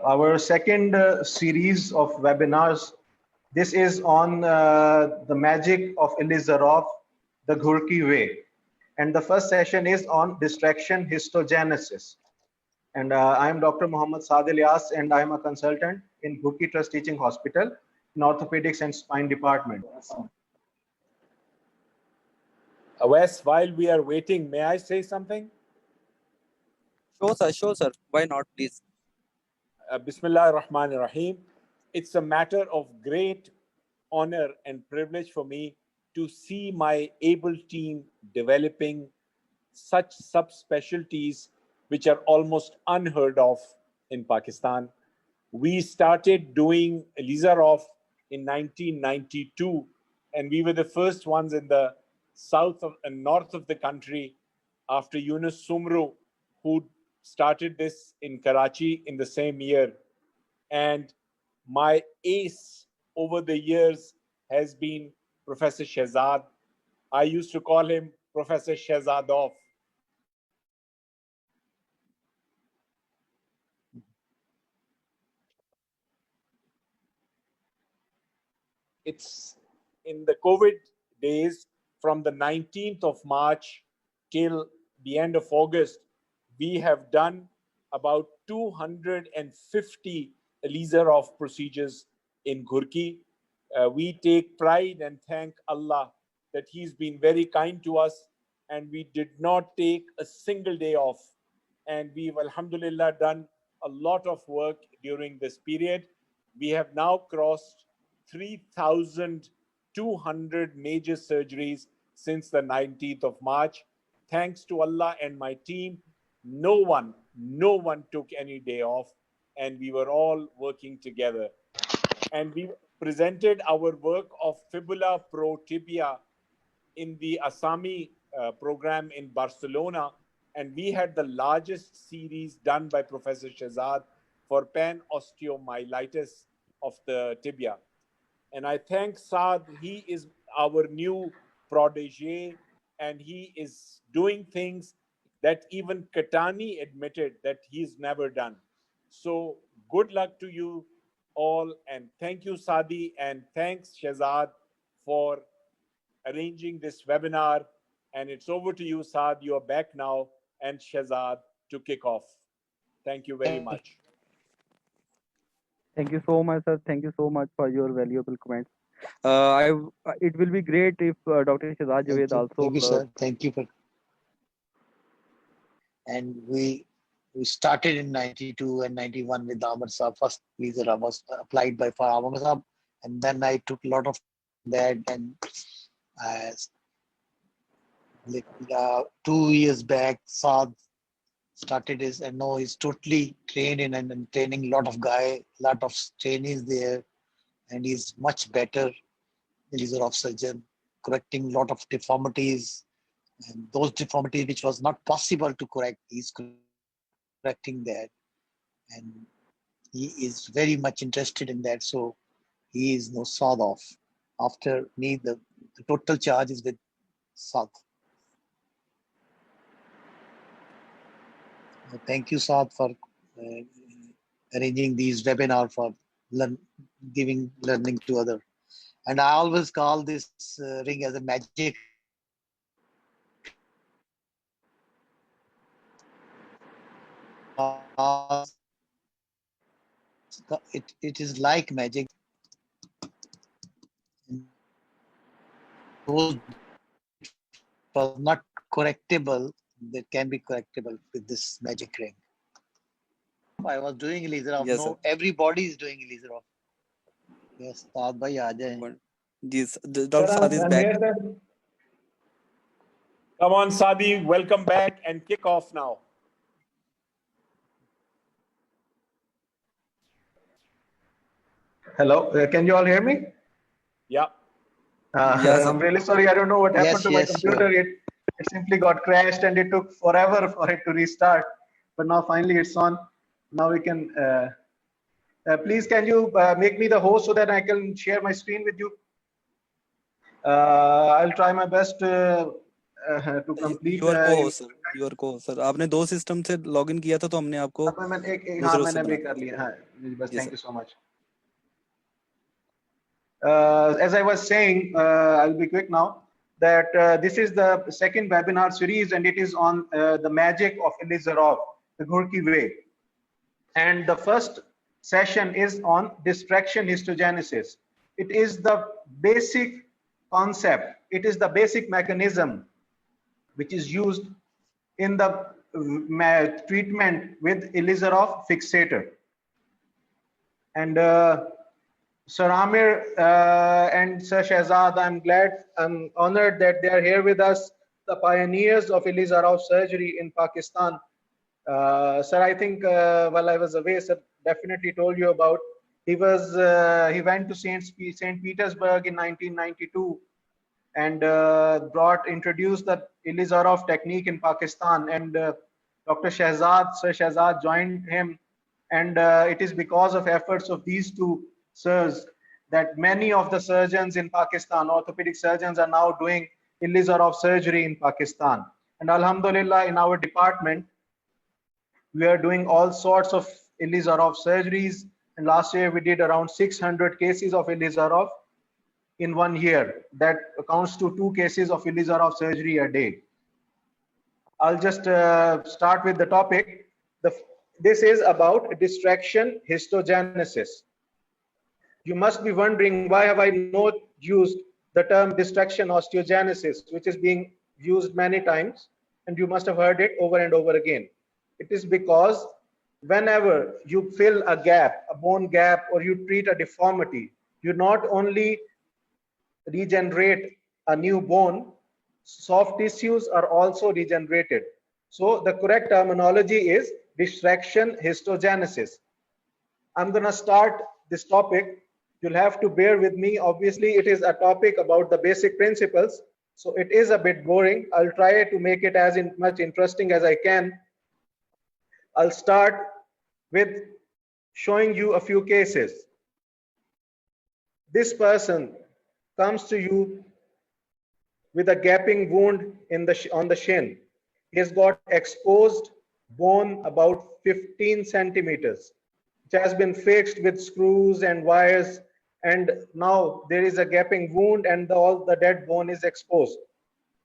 our second series of webinars. This is on the magic of ILIZAROV, the Ghurki way. And the first session is on distraction histogenesis. And I'm Dr. Mohammad Saad Ilyas, and I'm a consultant in Ghurki Trust Teaching Hospital in Orthopedics and Spine Department. Wes, while we are waiting, may I say something? Sure, sir. Why not, please? Bismillah ar-Rahman ar-Rahim. It's a matter of great honor and privilege for me to see my able team developing such subspecialties which are almost unheard of in Pakistan. We started doing ILIZAROV in 1992, and we were the first ones in the south and north of the country after Yunus Sumru, who started this in Karachi in the same year. And my ace over the years has been Professor Shehzad. I used to call him Professor Shehzadov. It's in the COVID days from the 19th of March till the end of August, we have done about 250 ILIZAROV procedures in Ghurki. We take pride and thank Allah that He's been very kind to us, and we did not take a single day off. And we've, alhamdulillah, done a lot of work during this period. We have now crossed 3,200 major surgeries since the 19th of March. Thanks to Allah and my team, no one took any day off, and we were all working together. And we presented our work of fibula pro tibia in the Asami program in Barcelona, and we had the largest series done by Professor Shehzad for pan-osteomyelitis of the tibia. And I thank Saad. He is our new protege, and he is doing things that even Katani admitted that he's never done. So good luck to you all, and thank you, Saadi, and thanks, Shehzad, for arranging this webinar. And it's over to you, Saad. You are back now, and Shehzad to kick off. Thank you very much. Thank you so much, sir. Thank you so much for your valuable comments. It will be great if Dr. Shehzad Javed also. Thank you, sir. Thank you for. And we started in 92 and 91 with Amer Saab. First visa was applied by Amer Saab, and then I took a lot of that. And 2 years back, Saad started his, and now he's totally trained in and training a lot of trainees there, and he's much better. ILIZAROV surgeon, correcting a lot of deformities, and those deformities which was not possible to correct, he's correcting that, and he is very much interested in that. So he is no Saad off. After me, the total charge is with Saad. Thank you, Saad, for arranging these webinar for giving learning to others. And I always call this ring as a magic. It is like magic. Those was not correctable, that can be correctable with this magic ring. I was doing ILIZAROV. Yes, no, sir. everybody is doing ILIZAROV. Yes, Saad bhai aa jaye. Yes, Dr. Saad is back. Come on, Saadi, welcome back and kick off now. Hello, can you all hear me? Yeah. Yes, I'm really sorry. I don't know what happened to my computer. Sure. It simply got crashed, and it took forever for it to restart. But now finally it's on. Now we can. Please, can you make me the host so that I can share my screen with you? I'll try my best. to complete. Your को हो sir, your को sir, आपने दो system से login किया था तो हमने आपको हाँ मैंने भी कर लिया, हाँ बस, thank you so much. As I was saying, I'll be quick now, that this is the second webinar series, and it is on the magic of ILIZAROV, the Ghurki way. And the first session is on distraction histogenesis. It is the basic concept, it is the basic mechanism which is used in the treatment with ILIZAROV fixator. And Sir Amer and Sir Shehzad, I'm honored that they are here with us, the pioneers of ILIZAROV surgery in Pakistan. Sir, I think while I was away, sir definitely told you about. He went to St. Petersburg in 1992 and introduced the ILIZAROV technique in Pakistan. And Dr. Shehzad, Sir Shehzad joined him. And it is because of efforts of these two sirs that many of the surgeons in Pakistan, orthopedic surgeons, are now doing ILIZAROV surgery in Pakistan. And Alhamdulillah, in our department, we are doing all sorts of ILIZAROV surgeries. And last year we did around 600 cases of ILIZAROV in 1 year. That accounts to 2 cases of ILIZAROV surgery a day. I'll just start with the topic. This is about distraction histogenesis. You must be wondering, why have I not used the term distraction osteogenesis, which is being used many times, and you must have heard it over and over again. It is because whenever you fill a gap, a bone gap, or you treat a deformity, you not only regenerate a new bone, soft tissues are also regenerated. So the correct terminology is distraction histogenesis. I'm going to start this topic. You'll have to bear with me. Obviously, it is a topic about the basic principles, so it is a bit boring. I'll try to make it as much interesting as I can. I'll start with showing you a few cases. This person comes to you with a gaping wound on the shin. He has got exposed bone about 15 centimeters, which has been fixed with screws and wires, and now there is a gaping wound and all the dead bone is exposed.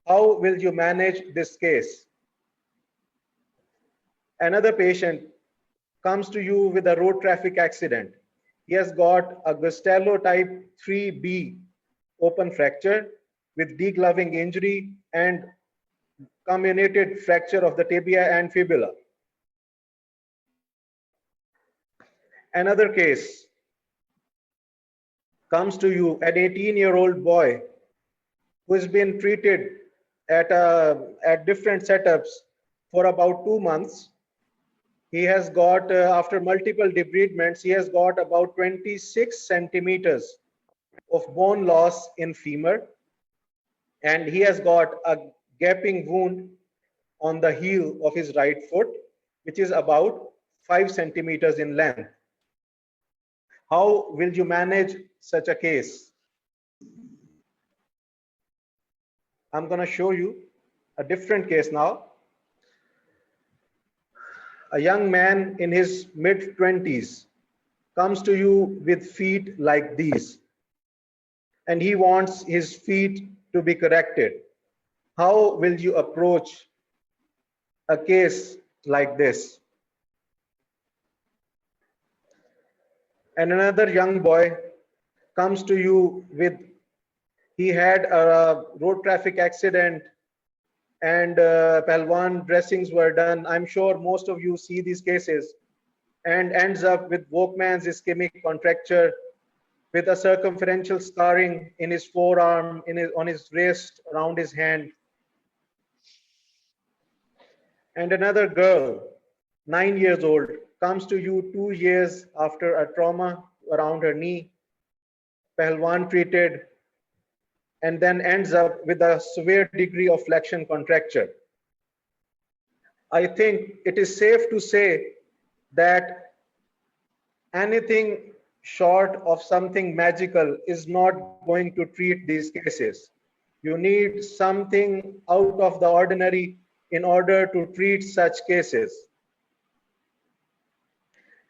How will you manage this case? Another patient comes to you with a road traffic accident. He has got a Gustello type 3B open fracture with degloving injury and comminuted fracture of the tibia and fibula. Another case comes to you, an 18-year-old boy who has been treated at different setups for about 2 months. He has got, after multiple debridements, he has got about 26 centimeters of bone loss in femur, and he has got a gaping wound on the heel of his right foot, which is about 5 centimeters in length. How will you manage such a case? I'm going to show you a different case now. A young man in his mid-20s comes to you with feet like these, and he wants his feet to be corrected. How will you approach a case like this? And another young boy comes to you with, he had a road traffic accident and Pelvan dressings were done. I'm sure most of you see these cases, and ends up with Volkmann's ischemic contracture, with a circumferential scarring in his forearm, on his wrist, around his hand. And another girl, 9 years old, comes to you 2 years after a trauma around her knee, Pelvan treated, and then ends up with a severe degree of flexion contracture. I think it is safe to say that anything short of something magical is not going to treat these cases. You need something out of the ordinary in order to treat such cases.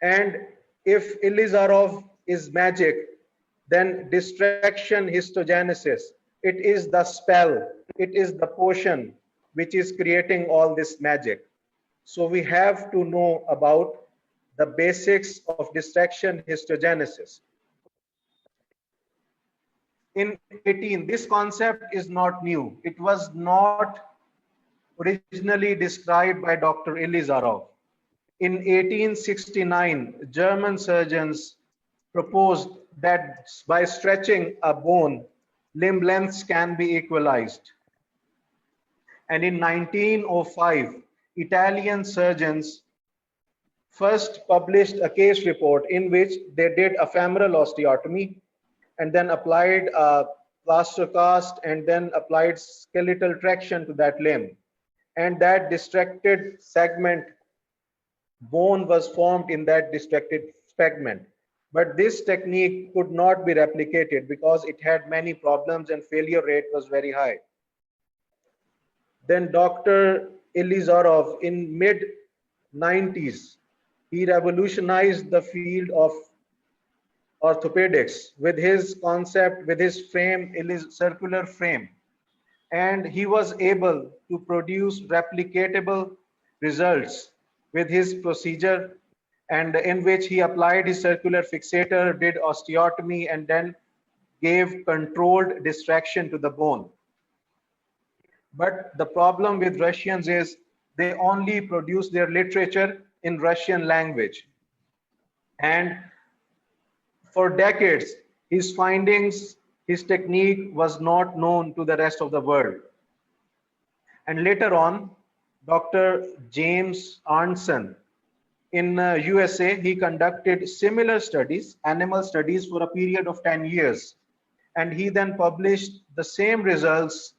And if ILIZAROV is magic, then distraction histogenesis, it is the spell, it is the potion which is creating all this magic. So we have to know about the basics of distraction histogenesis. In 18, this concept is not new. It was not originally described by Dr. ILIZAROV. In 1869, German surgeons proposed that by stretching a bone, limb lengths can be equalized. And in 1905, Italian surgeons first published a case report in which they did a femoral osteotomy and then applied a plaster cast and then applied skeletal traction to that limb. And that distracted segment bone was formed in that distracted segment. But this technique could not be replicated because it had many problems and failure rate was very high. Then Dr. ILIZAROV in mid 90s, he revolutionized the field of orthopedics with his concept, with his frame, circular frame. And he was able to produce replicatable results with his procedure, and in which he applied his circular fixator, did osteotomy, and then gave controlled distraction to the bone. But the problem with Russians is they only produce their literature in Russian language. And for decades, his findings, his technique was not known to the rest of the world. And later on, Dr. James Arnson in USA, he conducted similar studies, animal studies, for a period of 10 years. And he then published the same results.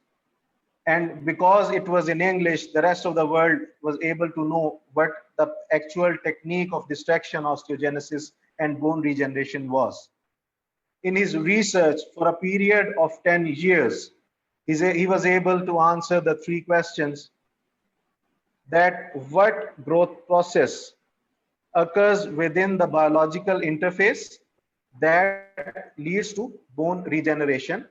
And because it was in English, the rest of the world was able to know what the actual technique of distraction osteogenesis and bone regeneration was. In his research for a period of 10 years, he was able to answer the three questions: that what growth process occurs within the biological interface that leads to bone regeneration,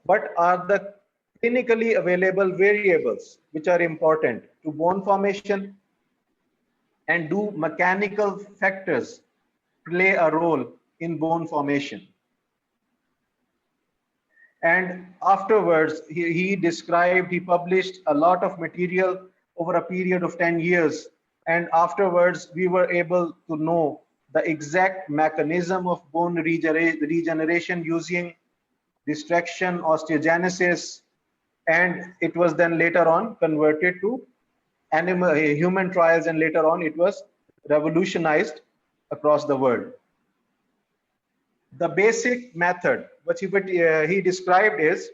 what are the clinically available variables which are important to bone formation, and do mechanical factors play a role in bone formation. And afterwards, he published a lot of material over a period of 10 years. And afterwards, we were able to know the exact mechanism of bone regeneration using distraction osteogenesis. And it was then later on converted to human trials, and later on it was revolutionized across the world. The basic method which he described is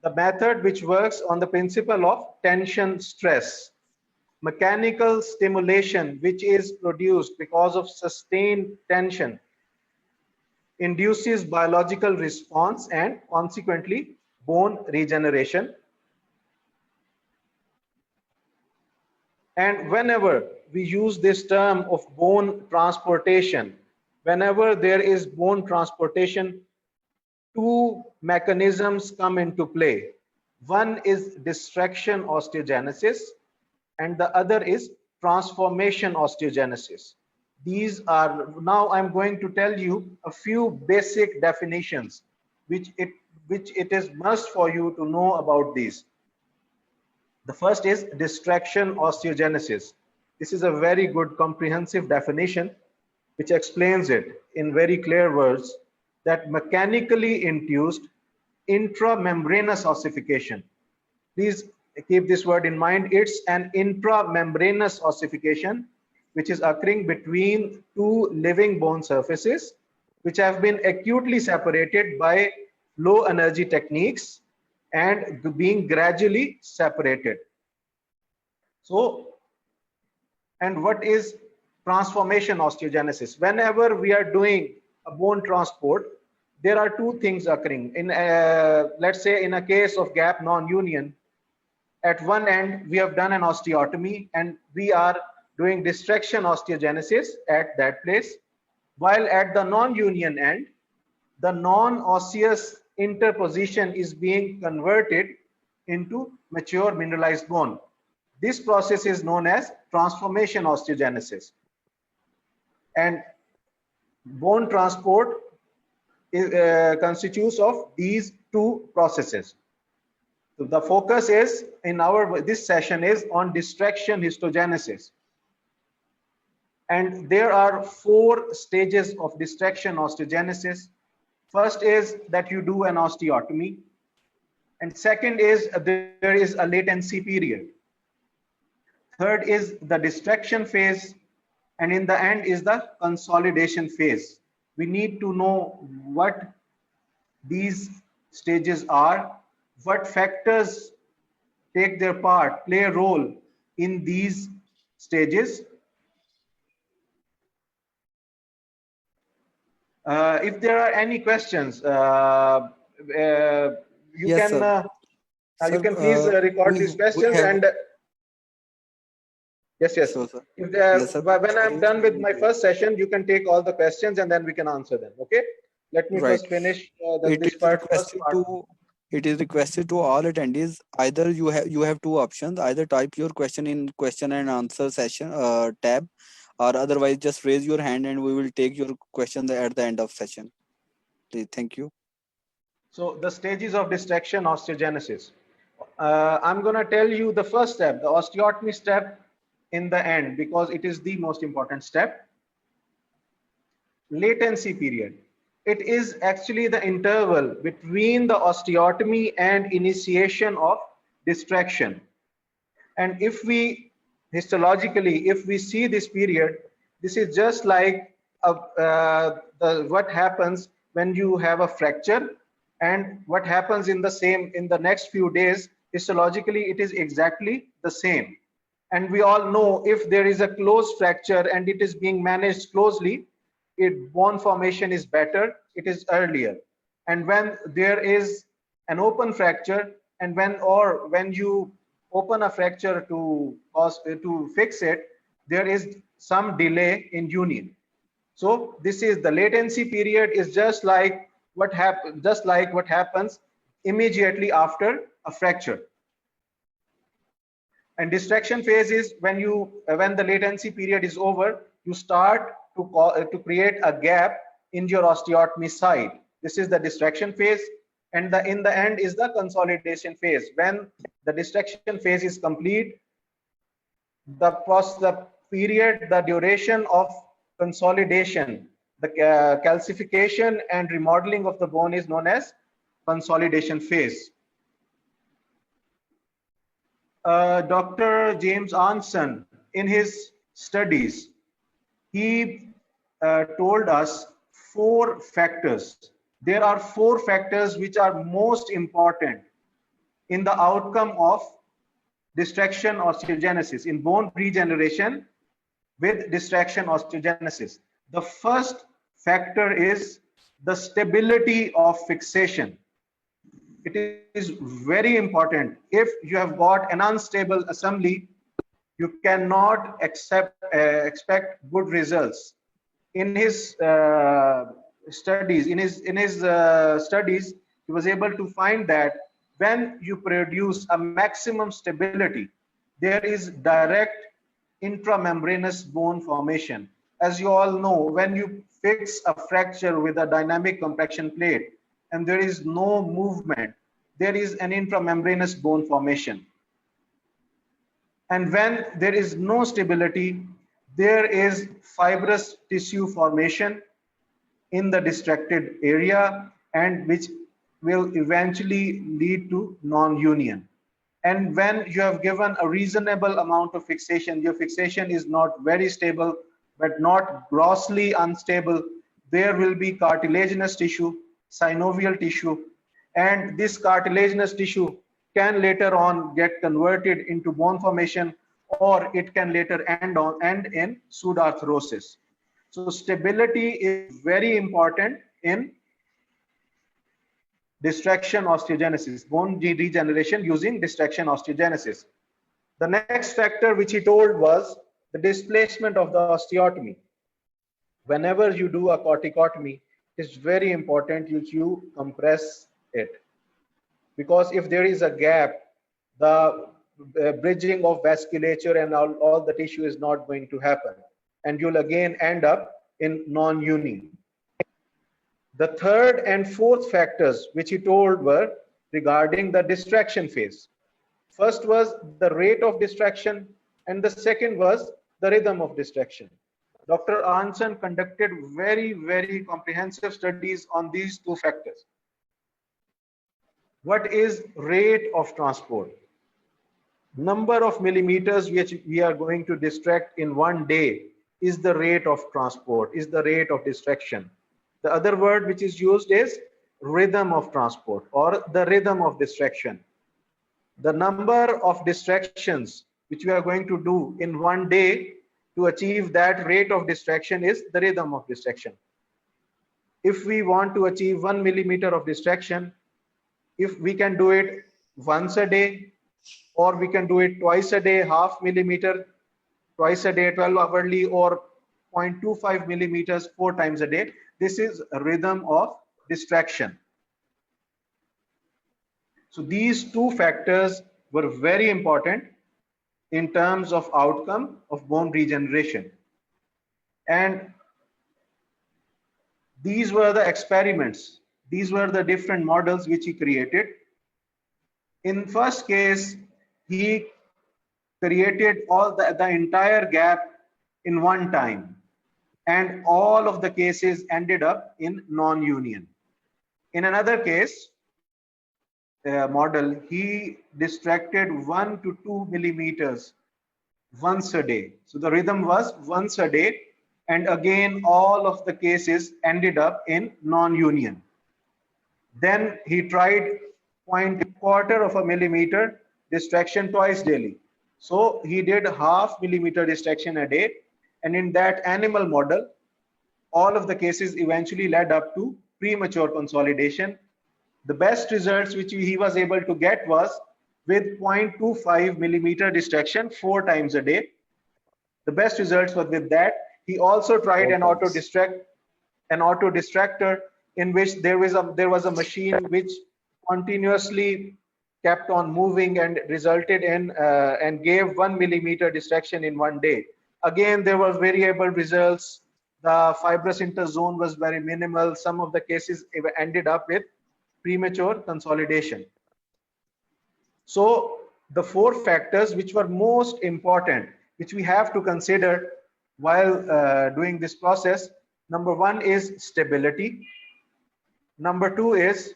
the method which works on the principle of tension stress. Mechanical stimulation which is produced because of sustained tension induces biological response and consequently bone regeneration. And whenever we use this term of bone transportation, whenever there is bone transportation, two mechanisms come into play. One is distraction osteogenesis, and the other is transformation osteogenesis. These are, now I'm going to tell you a few basic definitions which it is must for you to know about these. The first is distraction osteogenesis. This is a very good comprehensive definition which explains it in very clear words, that mechanically induced intramembranous ossification. Please keep this word in mind. It's an intramembranous ossification which is occurring between two living bone surfaces which have been acutely separated by low energy techniques and being gradually separated. So, and what is transformation osteogenesis? Whenever we are doing a bone transport, there are two things occurring. In let's say in a case of gap non-union, at one end we have done an osteotomy and we are doing distraction osteogenesis at that place, while at the non-union end, the non-osseous interposition is being converted into mature mineralized bone. This process is known as transformation osteogenesis. And bone transport constitutes of these two processes. So the focus is in this session is on distraction histogenesis. And there are 4 stages of distraction osteogenesis. First is that you do an osteotomy. And second is there is a latency period. Third is the distraction phase. And in the end is the consolidation phase. We need to know what these stages are, what factors take their part, play a role in these stages. If there are any questions, you Yes, can sir. you can Sir, please record these we questions have and yes. sure, sir. If, Yes, sir. when I'm done with my first session, you can take all the questions and then we can answer them. Okay. Let me Right. first finish It this is first requested part. it is requested to all attendees, either you have two options, either type your question in question and answer session tab, or otherwise just raise your hand and we will take your question at the end of session. Please, thank you. So the stages of distraction osteogenesis. I'm going to tell you the first step, the osteotomy step in the end, because it is the most important step. Latency period. It is actually the interval between the osteotomy and initiation of distraction. And if we histologically, if we see this period, this is just like what happens when you have a fracture and what happens in the next few days. Histologically, it is exactly the same. And we all know if there is a closed fracture and it is being managed closely, bone formation is better, it is earlier. And when there is an open fracture and when you open a fracture to fix it, there is some delay in union. So this is the latency period is just like what happens immediately after a fracture. And distraction phase is when the latency period is over, you start to create a gap in your osteotomy site. This is the distraction phase, and in the end is the consolidation phase. When the distraction phase is complete, the duration of consolidation, the calcification and remodeling of the bone is known as consolidation phase. Dr. James Arnson, in his studies, he told us 4 factors. There are 4 factors which are most important in the outcome of distraction osteogenesis, in bone regeneration with distraction osteogenesis. The first factor is the stability of fixation. It is very important. If you have got an unstable assembly, you cannot expect good results. In his studies, he was able to find that when you produce a maximum stability, there is direct intramembranous bone formation. As you all know, when you fix a fracture with a dynamic compression plate and there is no movement, there is an intramembranous bone formation. And when there is no stability, there is fibrous tissue formation in the distracted area, and which will eventually lead to non-union. And when you have given a reasonable amount of fixation, your fixation is not very stable, but not grossly unstable, there will be cartilaginous tissue, synovial tissue, and this cartilaginous tissue can later on get converted into bone formation, or it can later end in pseudoarthrosis. So stability is very important in distraction osteogenesis, bone regeneration using distraction osteogenesis. The next factor which he told was the displacement of the osteotomy. Whenever you do a corticotomy, it's very important you compress it, because if there is a gap, the bridging of vasculature and all the tissue is not going to happen, and you'll again end up in non-uni. The third and fourth factors which he told were regarding the distraction phase. First was the rate of distraction, and the second was the rhythm of distraction. Dr. Anson conducted very comprehensive studies on these two factors. What is rate of transport? Number of millimeters which we are going to distract in one day is the rate of transport, is the rate of distraction. The other word which is used is rhythm of transport or the rhythm of distraction. The number of distractions which we are going to do in one day to achieve that rate of distraction is the rhythm of distraction. If we want to achieve 1 millimeter of distraction, if we can do it once a day, or we can do it twice a day, half millimeter, twice a day, 12 hourly, or 0.25 millimeters 4 times a day, this is a rhythm of distraction. So these two factors were very important in terms of outcome of bone regeneration. And these were the experiments. These were the different models which he created. In first case, he created all the entire gap in one time, and all of the cases ended up in non-union. In another case, model, he distracted 1 to 2 millimeters once a day. So the rhythm was once a day, and again all of the cases ended up in non-union. Then he tried 0.25 of a millimeter distraction twice daily. So he did half millimeter distraction a day, and in that animal model, all of the cases eventually led up to premature consolidation. The best results which he was able to get was with 0.25 millimeter distraction 4 times a day. The best results were with that. He also tried an auto distractor in which there was a machine which continuously kept on moving and resulted in and gave 1 millimeter distraction in one day. Again, there were variable results. The fibrous interzone was very minimal. Some of the cases ended up with premature consolidation. So the 4 factors which were most important, which we have to consider while doing this process, number 1 is stability. Number 2 is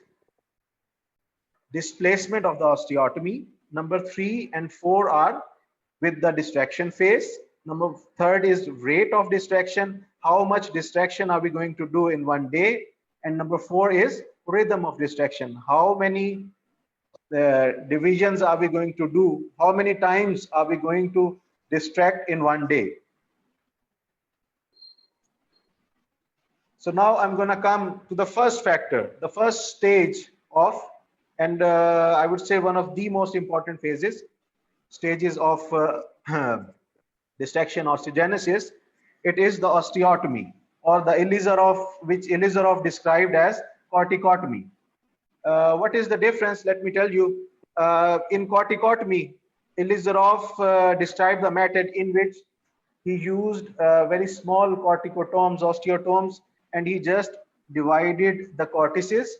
displacement of the osteotomy. Number 3 and 4 are with the distraction phase. Number 3rd is rate of distraction. How much distraction are we going to do in one day? And number 4 is rhythm of distraction. How many divisions are we going to do? How many times are we going to distract in one day? So now I'm going to come to the first factor, the first stage of, and I would say one of the most important stages of distraction osteogenesis. It is the osteotomy, or the ILIZAROV, which ILIZAROV described as corticotomy. What is the difference? Let me tell you. In corticotomy, ILIZAROV described the method in which he used very small corticotomes, osteotomes, and he just divided the cortices,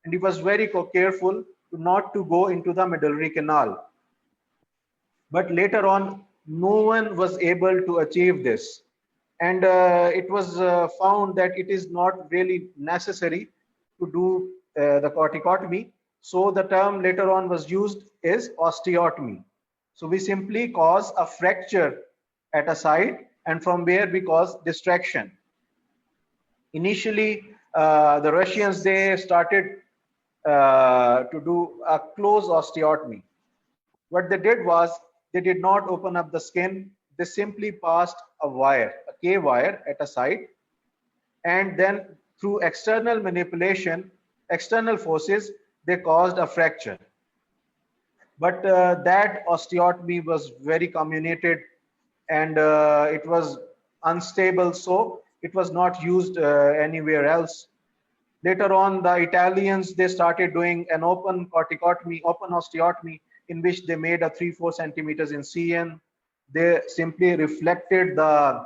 and he was very careful not to go into the medullary canal. But later on, no one was able to achieve this, and it was found that it is not really necessary to do the corticotomy. So the term later on was used is osteotomy. So we simply cause a fracture at a site, and from where we cause distraction. Initially, the Russians, they started to do a closed osteotomy. What they did was, they did not open up the skin. They simply passed a wire, a K-wire at a site, and then through external manipulation, external forces, they caused a fracture. But that osteotomy was very comminuted and it was unstable, so it was not used anywhere else. Later on, the Italians, they started doing an open corticotomy, open osteotomy, in which they made a 3-4 centimeters incision. They simply reflected the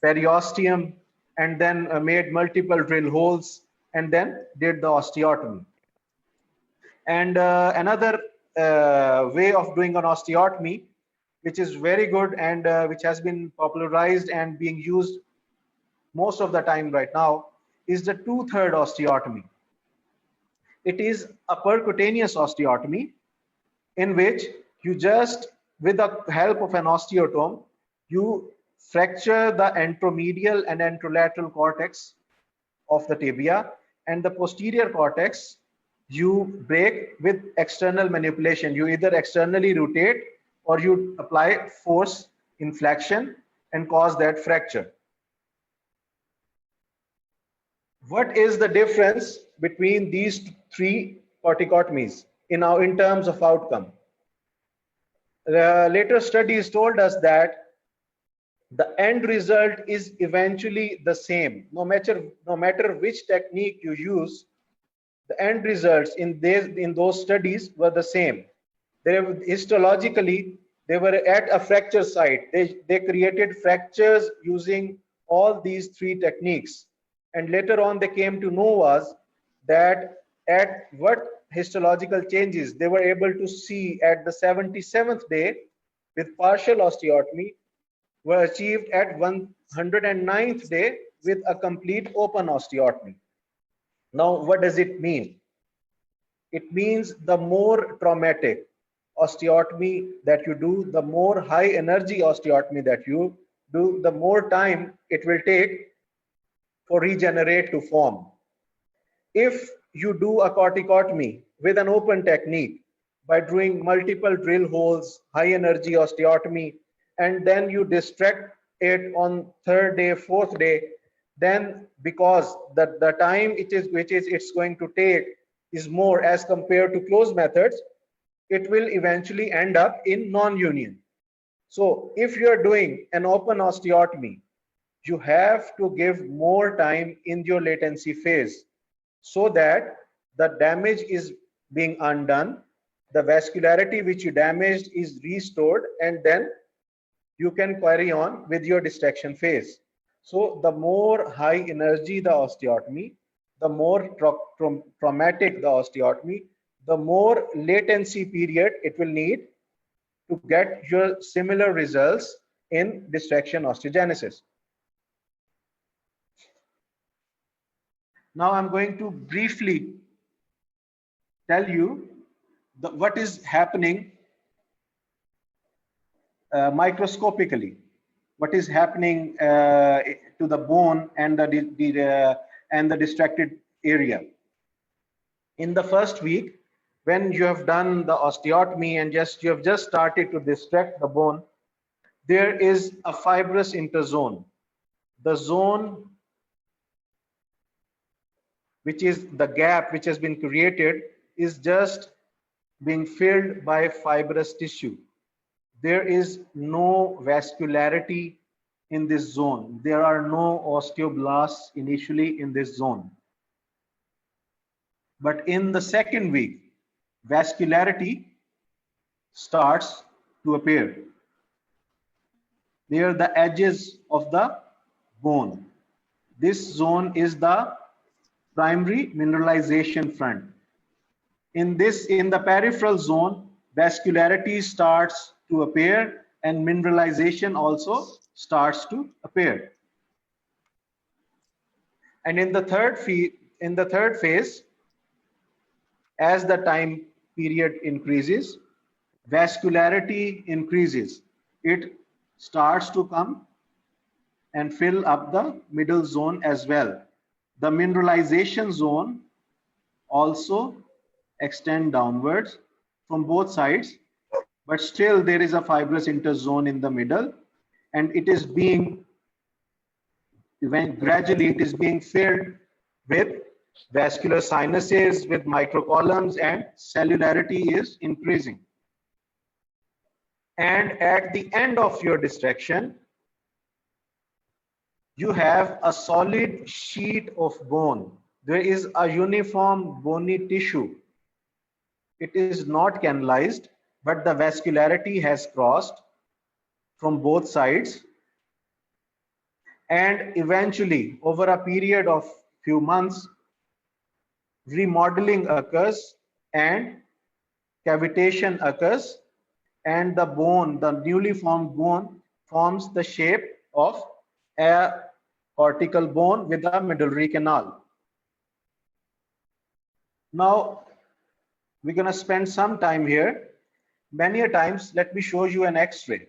periosteum and then made multiple drill holes and then did the osteotomy. And another way of doing an osteotomy, which is very good and which has been popularized and being used most of the time right now, is the 2/3 osteotomy. It is a percutaneous osteotomy in which you just, with the help of an osteotome, you fracture the anteromedial and anterolateral cortex of the tibia, and the posterior cortex you break with external manipulation. You either externally rotate or you apply force inflection and cause that fracture. What is the difference between these three corticotomies in terms of outcome? Later studies told us that the end result is eventually the same. No matter which technique you use, the end results in those studies were the same. Histologically, they were at a fracture site. They created fractures using all these three techniques. And later on, they came to know was that at what histological changes they were able to see at the 77th day with partial osteotomy were achieved at 109th day with a complete open osteotomy. Now, what does it mean? It means the more traumatic osteotomy that you do, the more high energy osteotomy that you do, the more time it will take for regenerate to form. If you do a corticotomy with an open technique by doing multiple drill holes, high energy osteotomy, and then you distract it on 3rd day, 4th day, then because the time it's going to take is more as compared to closed methods, it will eventually end up in non-union. So if you're doing an open osteotomy, you have to give more time in your latency phase so that the damage is being undone, the vascularity which you damaged is restored, and then you can carry on with your distraction phase. So the more high energy the osteotomy, the more traumatic the osteotomy, the more latency period it will need to get your similar results in distraction osteogenesis. Now I'm going to briefly tell you what is happening microscopically, what is happening to the bone and the distracted area. In the first week, when you have done the osteotomy and you have just started to distract the bone, there is a fibrous interzone. The zone, which is the gap which has been created, is just being filled by fibrous tissue. There is no vascularity in this zone. There are no osteoblasts initially in this zone. But in the second week, vascularity starts to appear. They are the edges of the bone. This zone is the primary mineralization front. In the peripheral zone, vascularity starts to appear and mineralization also starts to appear. And in the third phase, as the time period increases, vascularity increases. It starts to come and fill up the middle zone as well. The mineralization zone also extend downwards from both sides, but still there is a fibrous interzone in the middle, and it is being gradually filled with vascular sinuses with microcolumns, and cellularity is increasing. And at the end of your distraction, you have a solid sheet of bone. There is a uniform bony tissue. It is not canalized, but the vascularity has crossed from both sides. And eventually, over a period of few months, remodeling occurs and cavitation occurs, and the bone, the newly formed bone, forms the shape of a cortical bone with a medullary canal. Now, we're going to spend some time here. Many a times, let me show you an X-ray.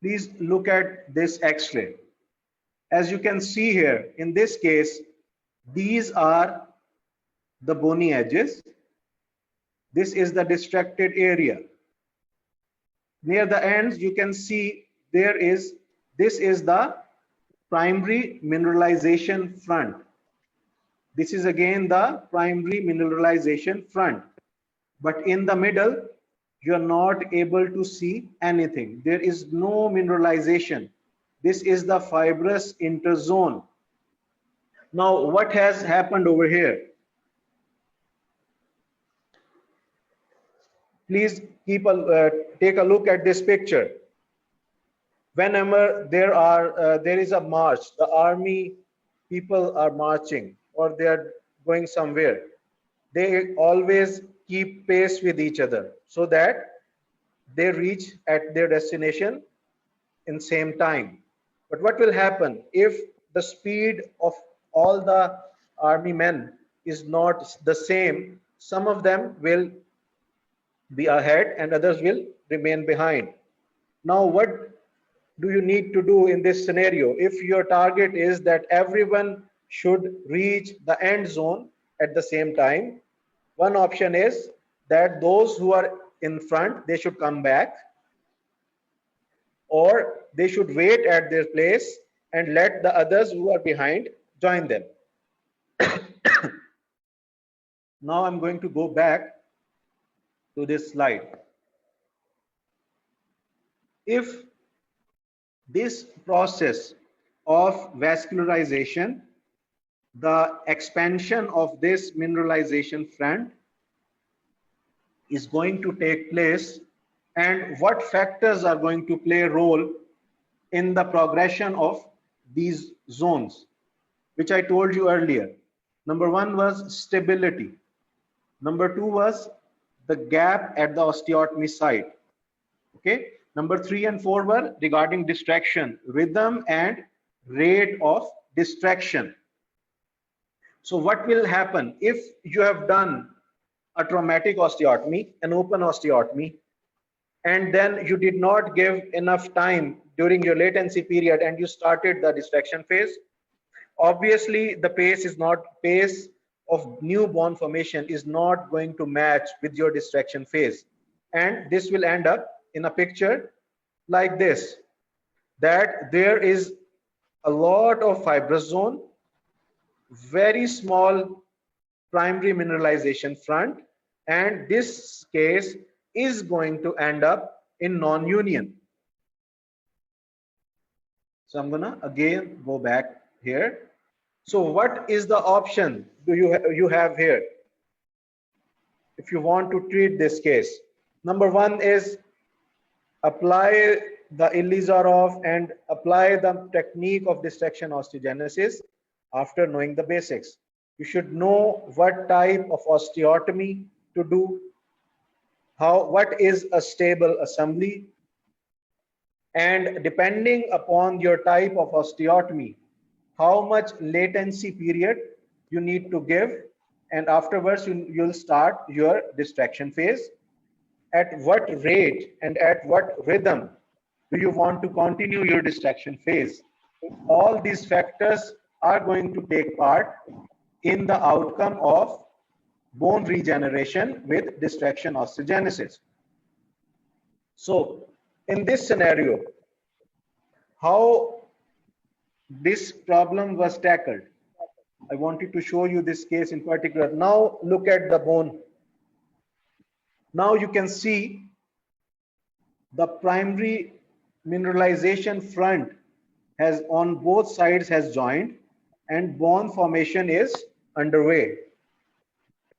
Please look at this X-ray. As you can see here, in this case, these are the bony edges. This is the distracted area. Near the ends, you can see this is the primary mineralization front. This is again the primary mineralization front. But in the middle, you are not able to see anything. There is no mineralization. This is the fibrous interzone. Now, what has happened over here? Please take a look at this picture. Whenever there is a march, the army people are marching or they are going somewhere, they always keep pace with each other so that they reach at their destination in same time. But what will happen if the speed of all the army men is not the same? Some of them will be ahead and others will remain behind. Now, what do you need to do in this scenario? If your target is that everyone should reach the end zone at the same time, one option is that those who are in front, they should come back, or they should wait at their place and let the others who are behind join them. Now I'm going to go back to this slide. If this process of vascularization, the expansion of this mineralization front is going to take place, and what factors are going to play a role in the progression of these zones, which I told you earlier. Number one was stability. Number two was the gap at the osteotomy site. Okay. Number 3 and 4 were regarding distraction, rhythm and rate of distraction. So what will happen if you have done a traumatic osteotomy, an open osteotomy, and then you did not give enough time during your latency period and you started the distraction phase? Obviously, the pace of new bone formation is not going to match with your distraction phase. And this will end up in a picture like this, that there is a lot of fibrous zone, very small primary mineralization front, and this case is going to end up in non-union. So I'm gonna again go back here. So what is the option do you have here if you want to treat this case? Number one is apply the ILIZAROV and apply the technique of distraction osteogenesis after knowing the basics. You should know what type of osteotomy to do, what is a stable assembly, and depending upon your type of osteotomy, how much latency period you need to give, and afterwards you'll start your distraction phase. At what rate and at what rhythm do you want to continue your distraction phase? All these factors are going to take part in the outcome of bone regeneration with distraction osteogenesis. So in this scenario, how this problem was tackled? I wanted to show you this case in particular. Now look at the bone. Now you can see the primary mineralization front has on both sides has joined and bone formation is underway.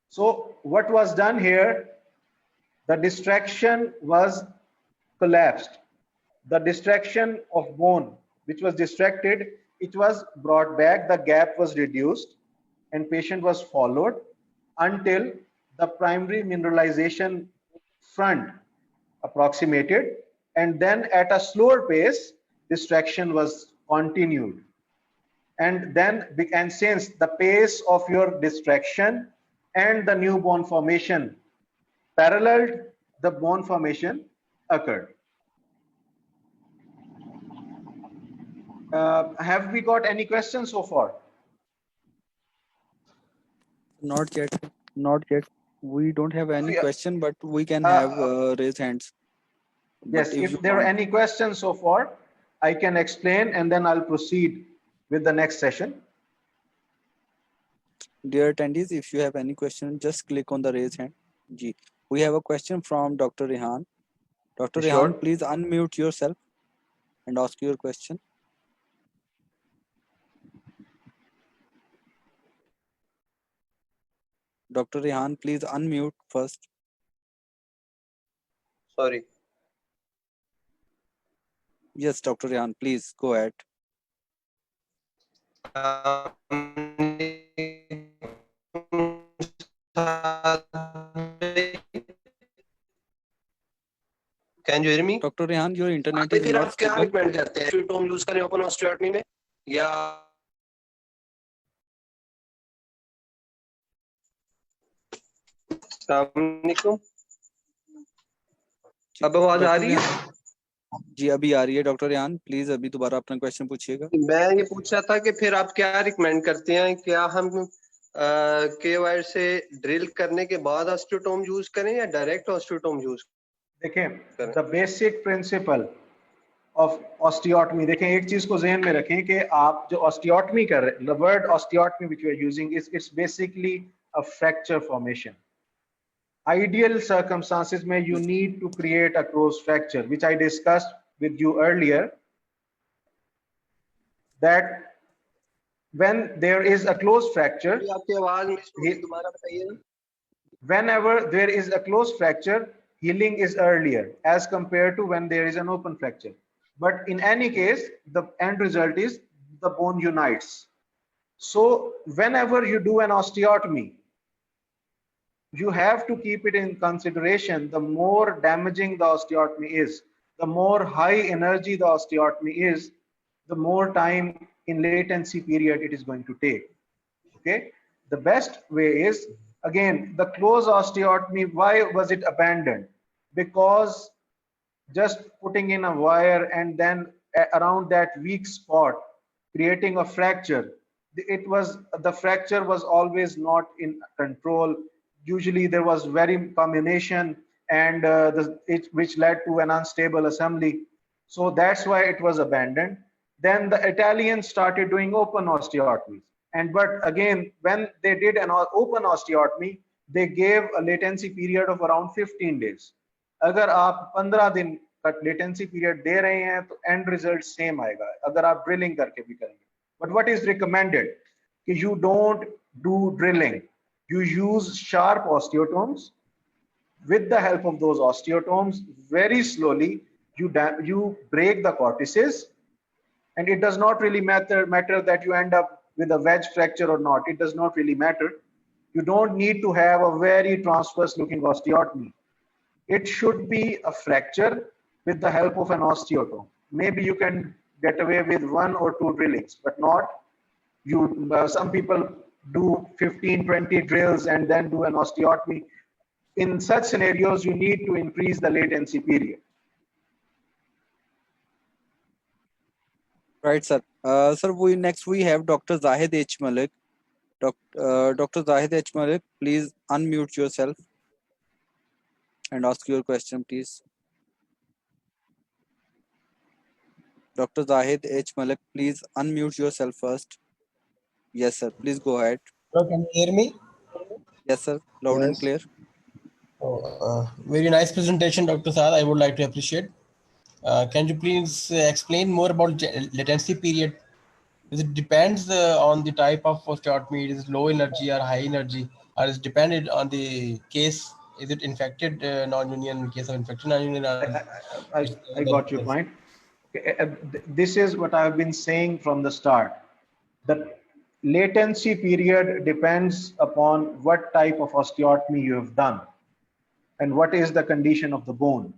So what was done here? The distraction was collapsed. The distraction of bone, which was distracted, it was brought back, the gap was reduced, and patient was followed until the primary mineralization front approximated, and then at a slower pace, distraction was continued. And then, and since the pace of your distraction and the new bone formation paralleled, the bone formation occurred. Have we got any questions so far? Not yet. Not yet. We don't have any Yeah. question, but we can have raise hands. Yes, But if there are any questions so far, I can explain and then I'll proceed with the next session. Dear attendees, if you have any question, just click on the raise hand. Ji. We have a question from Dr. Rehan. Dr. Sure. Rehan, please unmute yourself and ask your question. Dr. Rehan, please unmute first. Sorry. Yes, Dr. Rehan, please go ahead. Can you hear me? Dr. Rehan, your internet तो is फिर not आप क्या stable. Recommend करते हैं ऑस्टियोटोम use करें open osteotomy में या अस्सलामुअलैकुम अब आवाज आ रही है जी अभी आ रही है डॉक्टर रेहान प्लीज अभी दोबारा अपना क्वेश्चन पूछिएगा मैं ये पूछ रहा था कि फिर आप क्या रिकमेंड करते हैं क्या हम के वायर से ड्रिल करने के बाद ऑस्टियोटोम यूज करें या डायरेक्ट ऑस्टियोटोम यूज देखें the basic principle of osteotomy देखें एक चीज को जहन में रखें कि आप जो ऑस्टियोटमी कर रहे हैं the word osteotomy which you are using is it's basically a fracture formation ideal circumstances may you need to create a closed fracture which I discussed with you earlier that when there is a closed fracture whenever there is a closed fracture healing is earlier as compared to when there is an open fracture but in any case the end result is the bone unites so whenever you do an osteotomy you have to keep it in consideration the more damaging the osteotomy is the more high energy the osteotomy is the more time in latency period it is going to take okay the best way is again the closed osteotomy why was it abandoned because just putting in a wire and then around that weak spot creating a fracture it was the fracture was always not in control usually there was very combination and which led to an unstable assembly so that's why it was abandoned then the Italians started doing open osteotomies and but again when they did an open osteotomy they gave a latency period of around 15 days अगर आप 15 दिन का latency period दे रहे हैं तो end result same आएगा अगर आप drilling करके भी करेंगे but what is recommended कि you don't do drilling you use sharp osteotomes with the help of those osteotomes very slowly you break the cortices and it does not really matter that you end up with a wedge fracture or not it does not really matter you don't need to have a very transverse looking osteotomy it should be a fracture with the help of an osteotome maybe you can get away with 1 or 2 drillings but not you some people do 15-20 drills and then do an osteotomy in such scenarios you need to increase the latency period right sir sir we have Dr. Zahid H Malik Dr. Zahid H Malik please unmute yourself and ask your question please Dr. Zahid H Malik please unmute yourself first Yes, sir. Please go ahead. Hello, can you hear me? Yes, sir. Loud and Yes. clear. Oh, very nice presentation, Dr. Saad. I would like to appreciate. Can you please explain more about latency period? It depends on the type of osteotomy. It is low energy or high energy, or is dependent on the case. Is it infected non-union in case of infected non-union? I got your point. Okay, this is what I've been saying from the start. The latency period depends upon what type of osteotomy you have done and what is the condition of the bone.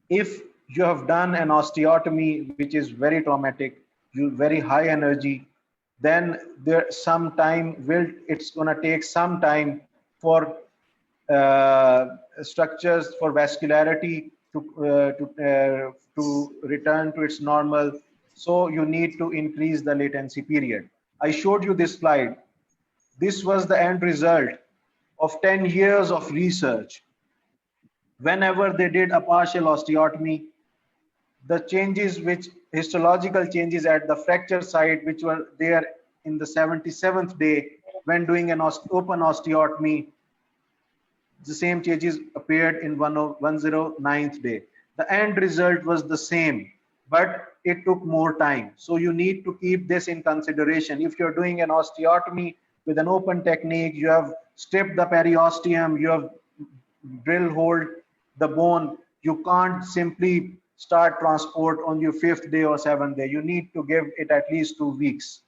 If you have done an osteotomy which is very traumatic, very high energy, then it's going to take some time for structures, for vascularity to return to its normal. So you need to increase the latency period. I showed you this slide. This was the end result of 10 years of research. Whenever they did a partial osteotomy, the changes histological changes at the fracture site, which were there in the 77th day when doing an open osteotomy, the same changes appeared in 109th day. The end result was the same, but it took more time. So you need to keep this in consideration. If you're doing an osteotomy with an open technique, you have stripped the periosteum, you have drill hole the bone, you can't simply start transport on your 5th day or 7th day. You need to give it at least 2 weeks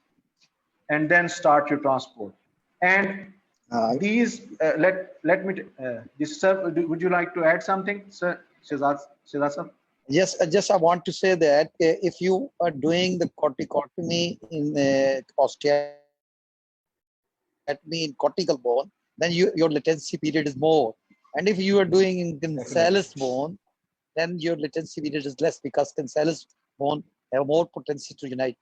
and then start your transport. And these, let me, sir, would you like to add something, sir? Shehzad sir? Yes, just I want to say that if you are doing the corticotomy in osteotomy in cortical bone, then your latency period is more. And if you are doing in cancellous bone, then your latency period is less because cancellous bone have more potency to unite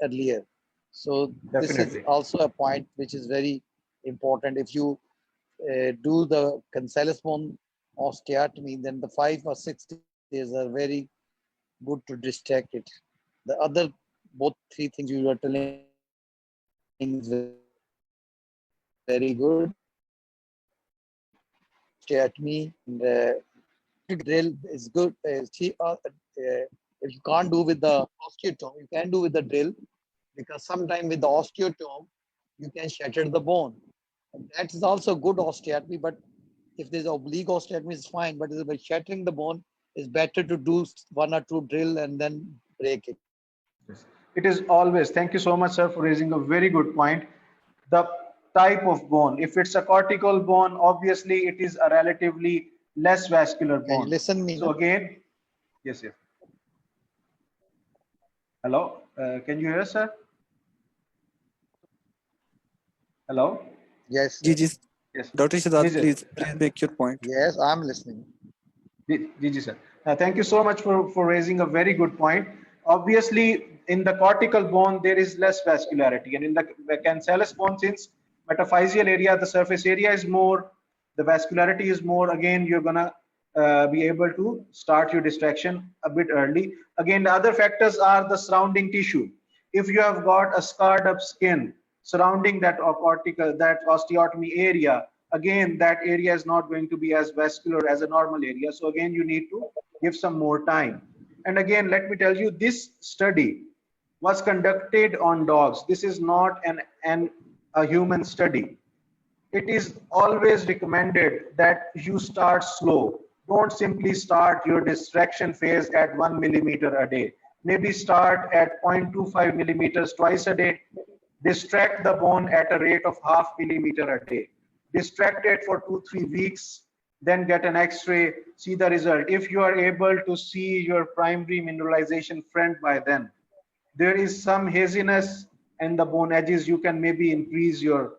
earlier. So this is also a point which is very important. If you do the cancellous bone osteotomy, then the 5 or 6 days are very good to distract it. The other both 3 things you are telling is very good. Osteotomy and drill is good. If you can't do with the osteotome, you can do with the drill, because sometimes with the osteotome you can shatter the bone. And that is also good osteotomy, but if there's oblique osteotomy is fine, but by shattering the bone, it's better to do 1 or 2 drill and then break it. It is always, thank you so much, sir, for raising a very good point. The type of bone, if it's a cortical bone, obviously it is a relatively less vascular bone. Can you listen me? So again, yes. Hello, can you hear us, sir? Hello? Yes. Yes. Dr. Shehzad, please make your point. Yes, I'm listening. Gigi, sir. Thank you so much for raising a very good point. Obviously, in the cortical bone, there is less vascularity. And in the cancellous bone, since metaphyseal area, the surface area is more, the vascularity is more, again, you're going to be able to start your distraction a bit early. Again, the other factors are the surrounding tissue. If you have got a scarred up skin surrounding that osteotomy area, again, that area is not going to be as vascular as a normal area. So again, you need to give some more time. And again, let me tell you, this study was conducted on dogs. This is not a human study. It is always recommended that you start slow. Don't simply start your distraction phase at 1 millimeter a day. Maybe start at 0.25 millimeters twice a day. Distract the bone at a rate of 0.5 millimeter a day. Distract it for 2-3 weeks, then get an x-ray, see the result. If you are able to see your primary mineralization front by then, there is some haziness in the bone edges, you can maybe increase your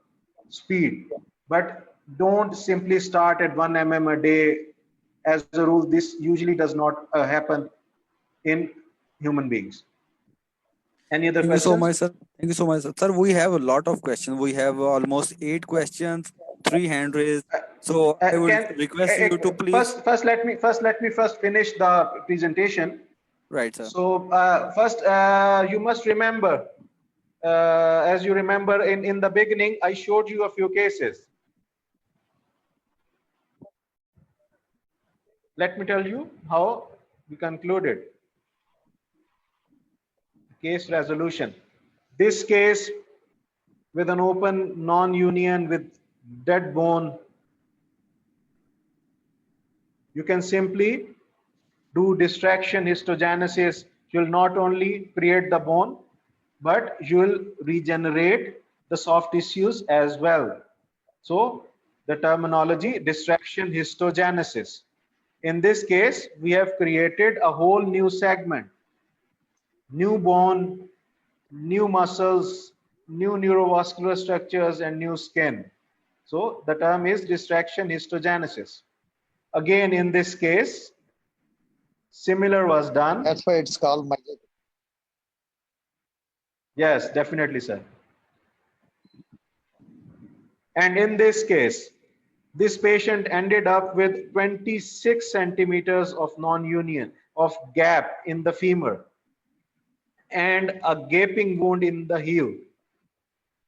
speed, but don't simply start at 1 mm a day. As a rule, this usually does not happen in human beings. Any other questions? Thank you so much, sir. Thank you so much, sir. Sir, we have a lot of questions. We have almost 8 questions, 3 hand raised. So I would request you to please. First, let me finish the presentation. Right, sir. So first, you must remember as you remember, in the beginning, I showed you a few cases. Let me tell you how we concluded. Case resolution. This case with an open non-union with dead bone, you can simply do distraction histogenesis. You'll not only create the bone, but you'll regenerate the soft tissues as well. So the terminology distraction histogenesis. In this case, we have created a whole new segment, new bone, new muscles, new neurovascular structures, and new skin. So the term is distraction histogenesis. Again, in this case, similar was done. That's why it's called magic. Yes, definitely, sir. And in this case, this patient ended up with 26 centimeters of non-union, of gap in the femur, and a gaping wound in the heel.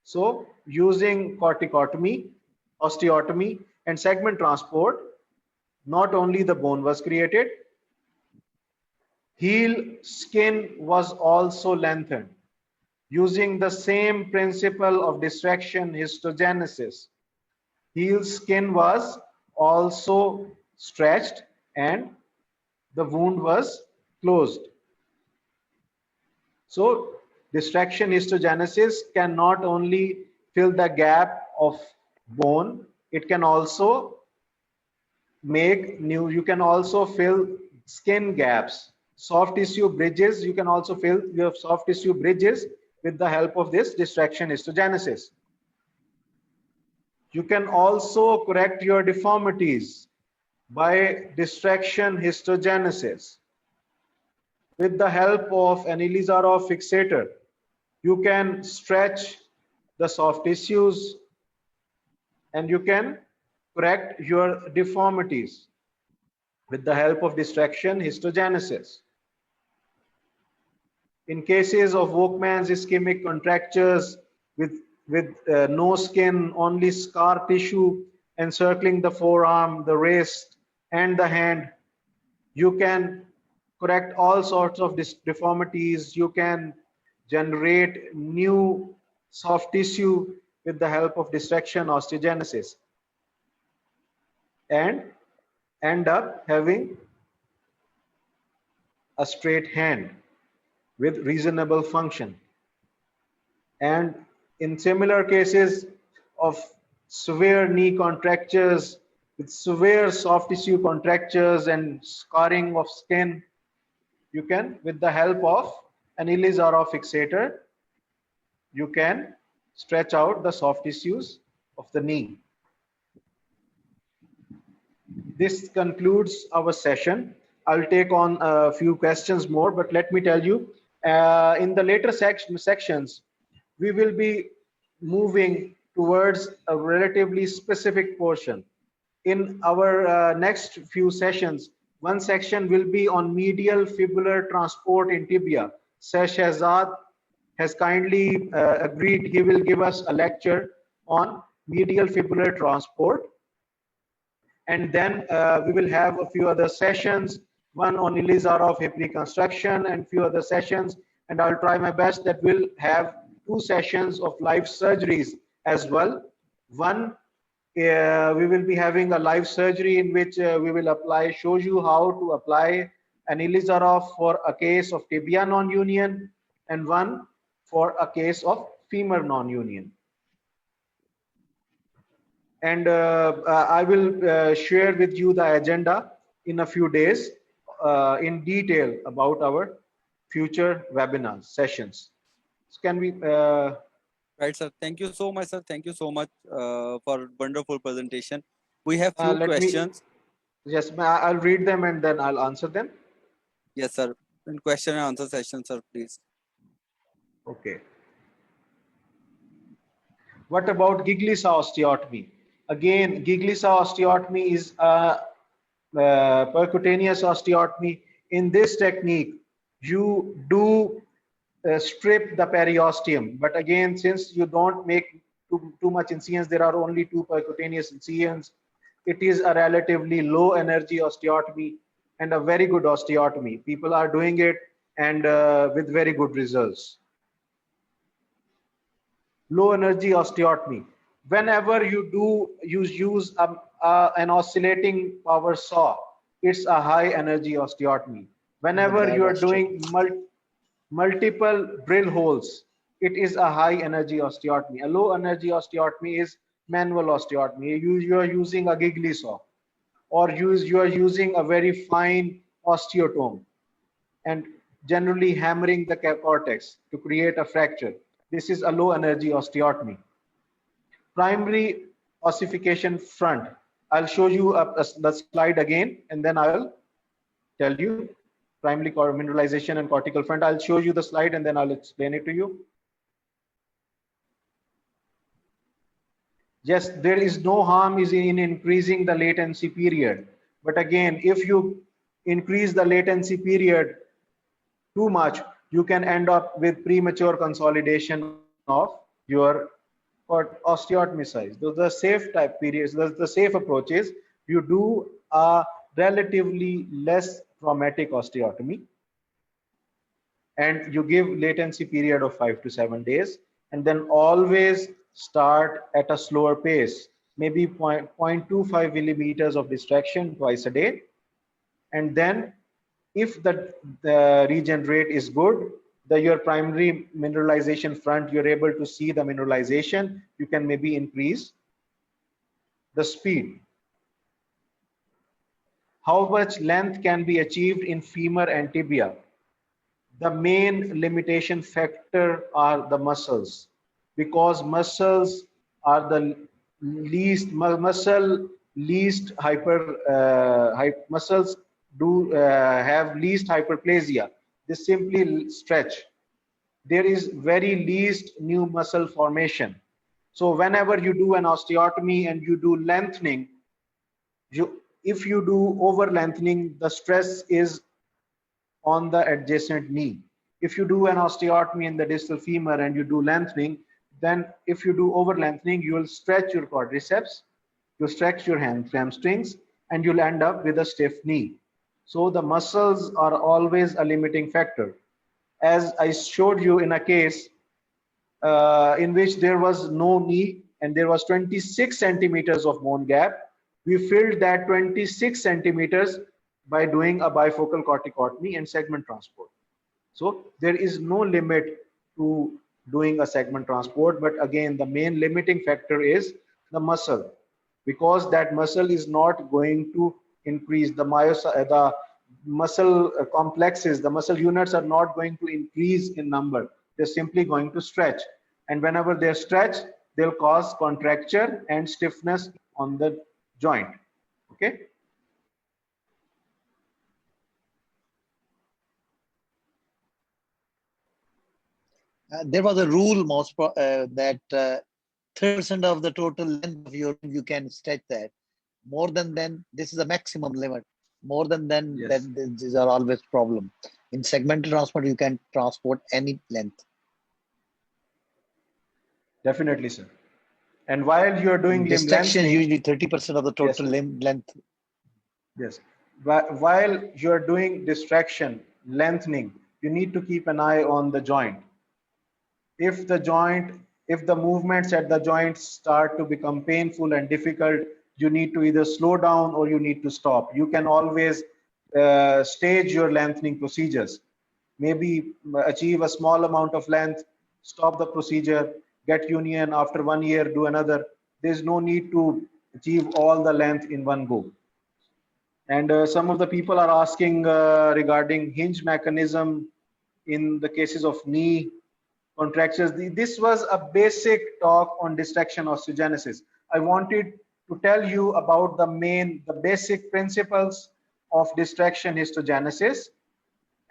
So using corticotomy, osteotomy, and segment transport, not only the bone was created, heel skin was also lengthened using the same principle of distraction histogenesis. Heel skin was also stretched and the wound was closed. So distraction histogenesis can not only fill the gap of bone, it can also make new, you can also fill skin gaps, soft tissue bridges. You can also fill your soft tissue bridges with the help of this distraction histogenesis. You can also correct your deformities by distraction histogenesis. With the help of an ILIZAROV fixator, you can stretch the soft tissues and you can correct your deformities with the help of distraction histogenesis. In cases of Volkmann's ischemic contractures with no skin, only scar tissue encircling the forearm, the wrist, and the hand, you can correct all sorts of deformities. You can generate new soft tissue with the help of distraction osteogenesis and end up having a straight hand with reasonable function. And in similar cases of severe knee contractures with severe soft tissue contractures and scarring of skin, you can, with the help of an ILIZAROV fixator, you can stretch out the soft tissues of the knee. This concludes our session. I'll take on a few questions more, but let me tell you, in the later sections, we will be moving towards a relatively specific portion. In our next few sessions, one section will be on medial fibular transport in tibia. Sir Shehzad has kindly agreed he will give us a lecture on medial fibular transport. And then we will have a few other sessions, one on ILIZAROV hip reconstruction and few other sessions. And I'll try my best that we'll have 2 sessions of live surgeries as well. One, we will be having a live surgery in which we will show you how to apply an ILIZAROV for a case of tibia non-union, and one for a case of femur non-union. And I will share with you the agenda in a few days in detail about our future webinar sessions. So can we Right, sir. Thank you so much, sir. Thank you so much for wonderful presentation. We have few questions. Yes, I'll read them and then I'll answer them. Yes, sir. In question and answer session, sir, please. Okay. What about Giglisa osteotomy? Again, Giglisa osteotomy is a percutaneous osteotomy. In this technique, you do strip the periosteum. But again, since you don't make too much incisions, there are only 2 percutaneous incisions. It is a relatively low energy osteotomy and a very good osteotomy. People are doing it and with very good results. Low energy osteotomy. Whenever you use an oscillating power saw, it's a high energy osteotomy. Whenever you are doing multiple drill holes, it is a high energy osteotomy. A low energy osteotomy is manual osteotomy. You are using a giggly saw, or you are using a very fine osteotome and generally hammering the cortex to create a fracture. This is a low energy osteotomy. Primary ossification front. I'll show you the slide again, and then I'll tell you primary mineralization and cortical front. I'll show you the slide and then I'll explain it to you. Yes, there is no harm in increasing the latency period. But again, if you increase the latency period too much, you can end up with premature consolidation of your osteotomy size. Those are safe type periods. The safe approach is you do a relatively less traumatic osteotomy and you give latency period of 5 to 7 days, and then always start at a slower pace, maybe 0.25 millimeters of distraction twice a day. And then if the regen rate is good, your primary mineralization front, you're able to see the mineralization, you can maybe increase the speed. How much length can be achieved in femur and tibia? The main limitation factor are the muscles, because muscles are the least muscles do have least hyperplasia. They simply stretch. There is very least new muscle formation. So whenever you do an osteotomy and you do lengthening, if you do over lengthening, the stress is on the adjacent knee. If you do an osteotomy in the distal femur and you do lengthening, then if you do over lengthening, you will stretch your quadriceps, you stretch your hamstrings, and you'll end up with a stiff knee. So the muscles are always a limiting factor. As I showed you in a case in which there was no knee and there was 26 centimeters of bone gap, we filled that 26 centimeters by doing a bifocal corticotomy and segment transport. So there is no limit to doing a segment transport, but again, the main limiting factor is the muscle, because that muscle is not going to increase. The muscle complexes, the muscle units are not going to increase in number. They're simply going to stretch, and whenever they stretch, they'll cause contracture and stiffness on the joint. Okay. There was a rule that 30% of the total length of your you can stretch that. More than then, this is a maximum limit. More than then, Yes. then these are always problem. In segmental transport, you can transport any length. Definitely, sir. And while you are doing limb Distraction, lengthening, usually 30% of the total limb length. yes, while you are doing distraction, lengthening, you need to keep an eye on the joint. If the movements at the joint start to become painful and difficult, you need to either slow down or you need to stop. You can always stage your lengthening procedures. Maybe achieve a small amount of length, stop the procedure, get union, after 1 year, do another. There's no need to achieve all the length in one go. And some of the people are asking regarding hinge mechanism in the cases of knee contractures. This was a basic talk on distraction osteogenesis. I wanted to tell you about the basic principles of distraction histogenesis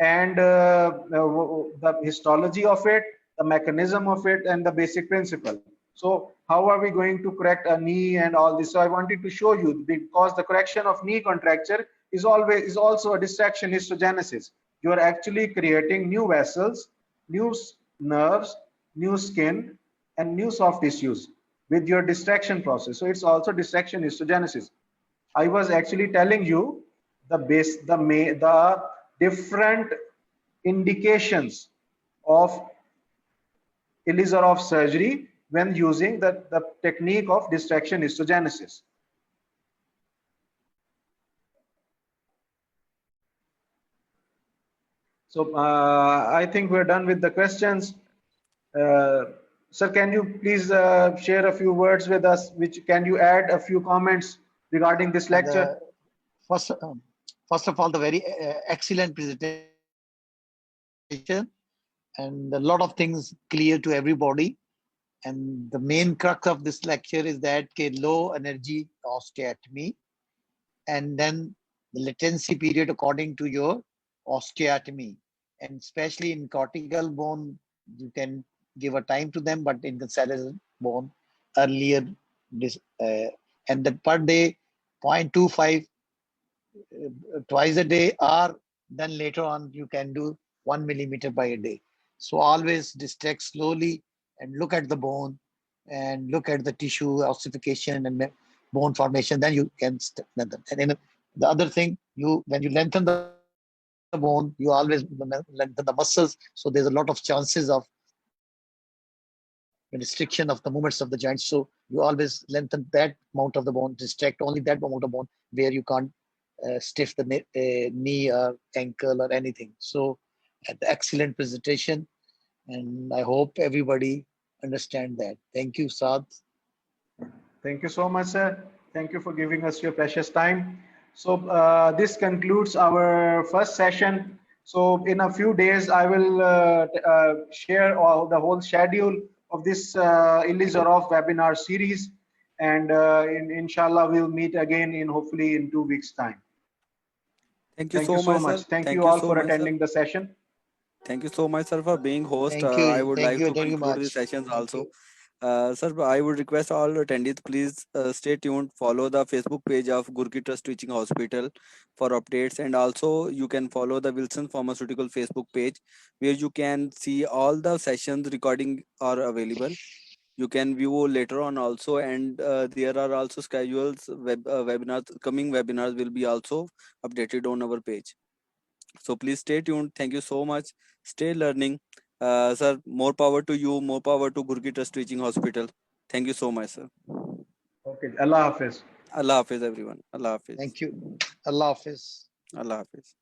and the histology of it, the mechanism of it, and the basic principle. So how are we going to correct a knee and all this? So I wanted to show you, because the correction of knee contracture is also a distraction histogenesis. You are actually creating new vessels nerves, new skin, and new soft tissues with your distraction process. So it's also distraction histogenesis. I was actually telling you the different indications of ILIZAROV surgery when using the technique of distraction histogenesis. So I think we're done with the questions. Sir, can you please share a few words with us? Which can you add a few comments regarding this lecture? First of all, the very excellent presentation and a lot of things clear to everybody. And the main crux of this lecture is that low energy osteotomy, and then the latency period according to your osteotomy. And especially in cortical bone, you can give a time to them, but in the skeletal bone, earlier, and the per day 0.25 twice a day, or then later on you can do 1 millimeter by a day. So always distract slowly and look at the bone and look at the tissue ossification and bone formation. Then you can lengthen. And then the other thing, when you lengthen the bone, you always lengthen the muscles. So there's a lot of chances of restriction of the movements of the joints. So you always lengthen that amount of the bone, distract only that amount of bone where you can't stiff the knee or ankle or anything. So excellent presentation, and I hope everybody understand that. Thank you, Saad. Thank you so much, sir. Thank you for giving us your precious time. So this concludes our first session. So in a few days, I will share the whole schedule of this ILIZAROV webinar series. And inshallah, we'll meet again in hopefully in 2 weeks' time. Thank you Thank you so so much, much. sir. Thank you all for attending the session. Thank you so much, sir, for being host. Thank you. I would Thank like you. to Thank you conclude the much. sessions Thank also. you. Sir, I would request all attendees, please stay tuned, follow the Facebook page of Gurki Trust Teaching Hospital for updates, and also you can follow the Wilson Pharmaceutical Facebook page where you can see all the sessions recording are available. You can view later on also, and there are also schedules, webinars, coming webinars will be also updated on our page. So please stay tuned. Thank you so much. Stay learning. Sir, more power to you, more power to Gurki Trust Teaching Hospital. Thank you so much, sir. Okay. Allah Hafiz. Allah Hafiz, everyone. Allah Hafiz. Thank you. Allah Hafiz. Allah Hafiz.